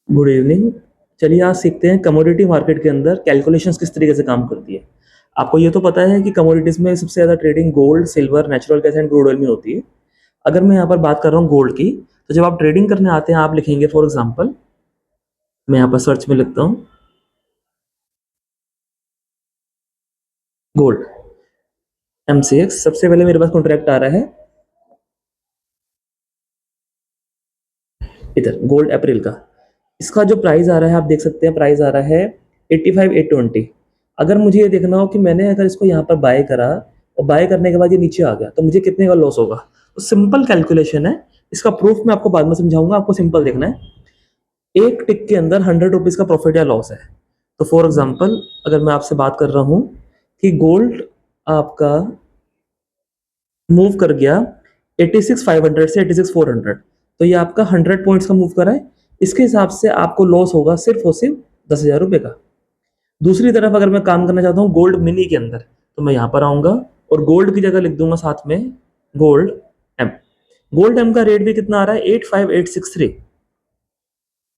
Good evening. चलिए आज सीखते हैं कमोडिटी मार्केट के अंदर कैलकुलेशंस किस तरीके से काम करती है। आपको ये तो पता है कि कमोडिटीज़ में सबसे ज़्यादा trading gold, silver, natural gas and crude oil में होती है। अगर मैं यहाँ पर बात कर रहा हूँ गोल्ड की, तो जब आप ट्रेडिंग करने आते हैं आप लिखेंगे फॉर एग्जांपल, मैं यहाँ पर सर्च में लिखता हूँ गोल्ड MCX। सबसे पहले मेरे पास कॉन्ट्रैक्ट आ रहा है इधर गोल्ड अप्रैल का। इसका जो प्राइस आ रहा है आप देख सकते हैं, प्राइस आ रहा है 85,820। अगर मुझे ये देखना हो कि मैंने अगर इसको यहाँ पर बाय करा और बाय करने के बाद ये नीचे आ गया तो मुझे कितने का लॉस होगा। तो सिंपल कैलकुलेशन है, इसका प्रूफ मैं आपको बाद में समझाऊंगा। आपको सिंपल देखना है, एक टिक के अंदर 100 रुपीज़ का प्रॉफिट या लॉस है। तो फॉर एग्जाम्पल अगर मैं आपसे बात कर रहा हूँ कि गोल्ड आपका मूव कर गया 86,500 से 86,400, तो ये आपका 100 पॉइंट्स का मूव करा है। इसके हिसाब से आपको लॉस होगा सिर्फ और सिर्फ 10,000 रुपये का। दूसरी तरफ अगर मैं काम करना चाहता हूँ गोल्ड मिनी के अंदर, तो मैं यहाँ पर आऊँगा और गोल्ड की जगह लिख दूंगा साथ में गोल्ड एम। गोल्ड एम का रेट भी कितना आ रहा है 85,863।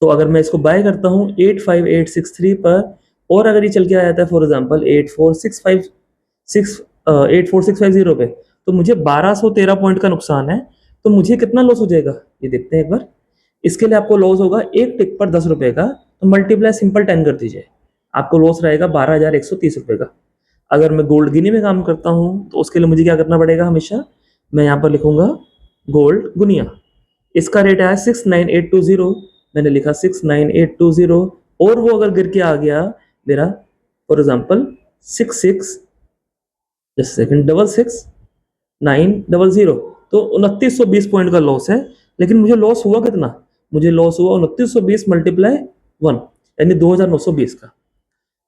तो अगर मैं इसको बाय करता हूँ 85,863 पर, और अगर ये चल के आ जाता है फॉर एग्जाम्पल 84,650 पे, तो मुझे 1213 पॉइंट का नुकसान है। तो मुझे कितना लॉस हो जाएगा ये देखते हैं एक बार। इसके लिए आपको लॉस होगा एक टिक पर 10 रुपए का, तो मल्टीप्लाई सिंपल 10 कर दीजिए, आपको लॉस रहेगा 12,130 रुपये का। अगर मैं गोल्ड गिनी में काम करता हूँ तो उसके लिए मुझे क्या करना पड़ेगा, हमेशा मैं यहाँ पर लिखूंगा गोल्ड गुनिया। इसका रेट आया 69820, मैंने लिखा 69820, और वो अगर गिर के आ गया मेरा फॉर एग्जाम्पल 66 जस्ट सेकंड 66,900, तो 2920 पॉइंट का लॉस है। लेकिन मुझे लॉस हुआ कितना, मुझे लॉस हुआ 2920 मल्टीप्लाई 1, यानी 2,920 का।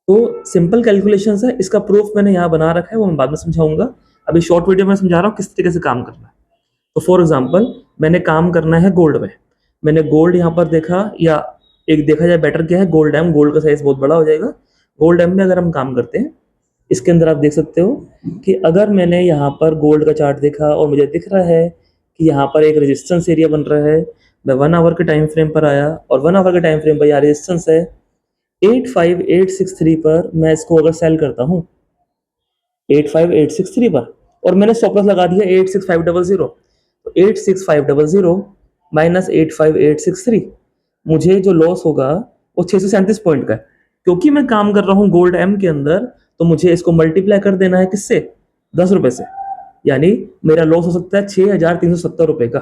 तो सिंपल कैलकुलेशन है, इसका प्रूफ मैंने यहाँ बना रखा है, वो मैं बाद में समझाऊंगा। अभी शॉर्ट वीडियो में समझा रहा हूँ किस तरीके से काम करना है। तो फॉर एग्जाम्पल मैंने काम करना है गोल्ड में, मैंने गोल्ड यहाँ पर देखा, या एक देखा जाए बेटर क्या है, गोल्ड एम। गोल्ड का साइज बहुत बड़ा हो जाएगा। गोल्ड एम में अगर हम काम करते हैं, इसके अंदर आप देख सकते हो कि अगर मैंने यहाँ पर गोल्ड का चार्ट देखा और मुझे दिख रहा है कि यहाँ पर एक रेजिस्टेंस एरिया बन रहा है, मैं 1 आवर के टाइम फ्रेम पर आया और 1 आवर के टाइम फ्रेम पर यहाँ रेजिस्टेंस है 85,863 पर। मैं इसको अगर सेल करता हूँ 85,863 पर, और मैंने स्टॉप लॉस लगा दिया 86,500, तो 86,500 माइनस 85,863, मुझे जो लॉस होगा वो 637 पॉइंट का है। क्योंकि मैं काम कर रहा हूँ गोल्ड एम के अंदर, तो मुझे इसको मल्टीप्लाई कर देना है किससे, 10 रुपए से, यानी मेरा लॉस हो सकता है 6,370 रुपये का।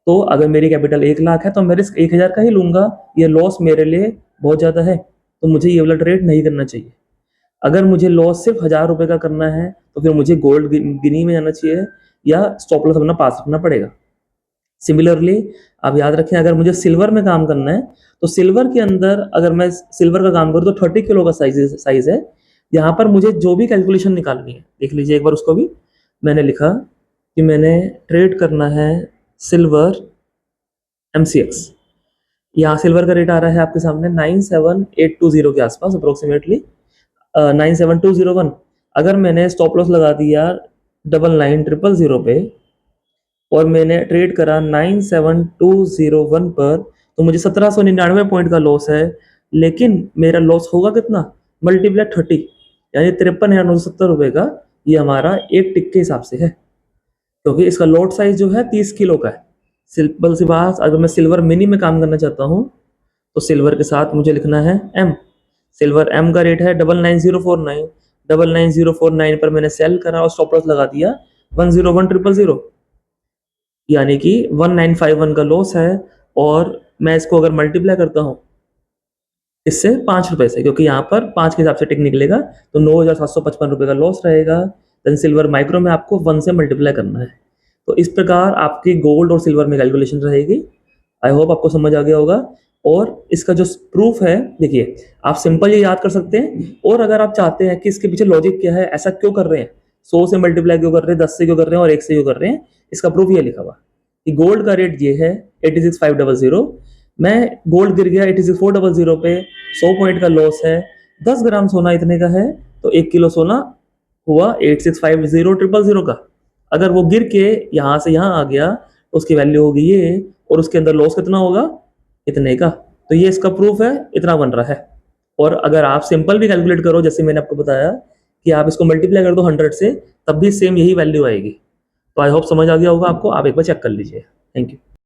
तो अगर मेरी कैपिटल 1 लाख है तो मैं रिस्क 1,000 का ही लूंगा। ये लॉस मेरे लिए बहुत ज़्यादा है, तो मुझे ये वाला ट्रेड नहीं करना चाहिए। अगर मुझे लॉस सिर्फ 1,000 रुपये का करना है तो फिर मुझे गोल्ड गिनी में जाना चाहिए या स्टॉप लॉस अपना पास रखना पड़ेगा। सिमिलरली आप याद रखें, अगर मुझे सिल्वर में काम करना है तो सिल्वर के अंदर अगर मैं सिल्वर का काम करूँ तो 30 किलो का साइज है। यहाँ पर मुझे जो भी कैलकुलेशन निकालनी है देख लीजिए एक बार, उसको भी मैंने लिखा कि मैंने ट्रेड करना है सिल्वर MCX। यहाँ सिल्वर का रेट आ रहा है आपके सामने 97,820 के आसपास अप्रोक्सीमेटली 97,201। अगर मैंने स्टॉप लॉस लगा दिया 99,900 पे और मैंने ट्रेड करा 97,201 पर, तो मुझे 1,799 पॉइंट का लॉस है। लेकिन मेरा लॉस होगा कितना, मल्टीप्लाई 30, यानी 53,970 रुपये का। ये हमारा एक टिक के हिसाब से है, क्योंकि इसका लॉट साइज जो है 30 किलो का है। सिंपल सी बात, अगर मैं सिल्वर मिनी में काम करना चाहता हूँ तो सिल्वर के साथ मुझे लिखना है एम। सिल्वर एम का रेट है 99,049। 99,049 पर मैंने सेल करा और स्टॉप लॉस लगा दिया 101,000, यानी कि 1951 का लॉस है। और मैं इसको अगर मल्टीप्लाई करता हूँ इससे 5 रुपए से, क्योंकि यहाँ पर 5 के हिसाब से टिक निकलेगा, तो 9,755 रुपये का लॉस रहेगा। देन सिल्वर माइक्रो में आपको 1 से मल्टीप्लाई करना है। तो इस प्रकार आपकी गोल्ड और सिल्वर में कैलकुलेशन रहेगी। आई होप आपको समझ आ गया होगा। और इसका जो प्रूफ है देखिए, आप सिंपल ये याद कर सकते हैं, और अगर आप चाहते हैं कि इसके पीछे लॉजिक क्या है, ऐसा क्यों कर रहे हैं, 100 से मल्टीप्लाई क्यों कर रहे हैं, 10 से क्यों कर रहे हैं और 1 से क्यों कर रहे हैं, इसका प्रूफ ये लिखा हुआ कि गोल्ड का रेट ये है 86,500, मैं गोल्ड गिर गया 86,400 पे, 100 पॉइंट का लॉस है, 10 ग्राम सोना इतने का है, तो 1 किलो सोना हुआ 86,50,000 का। अगर वो गिर के यहाँ से यहाँ आ गया तो उसकी वैल्यू होगी ये, और उसके अंदर लॉस कितना होगा, इतने का। तो ये इसका प्रूफ है, इतना बन रहा है। और अगर आप सिंपल भी कैलकुलेट करो, जैसे मैंने आपको बताया कि आप इसको मल्टीप्लाई कर दो 100 से, तब भी सेम यही वैल्यू आएगी। तो आई होप समझ आ गया होगा आपको, आप एक बार चेक कर लीजिए। Thank you.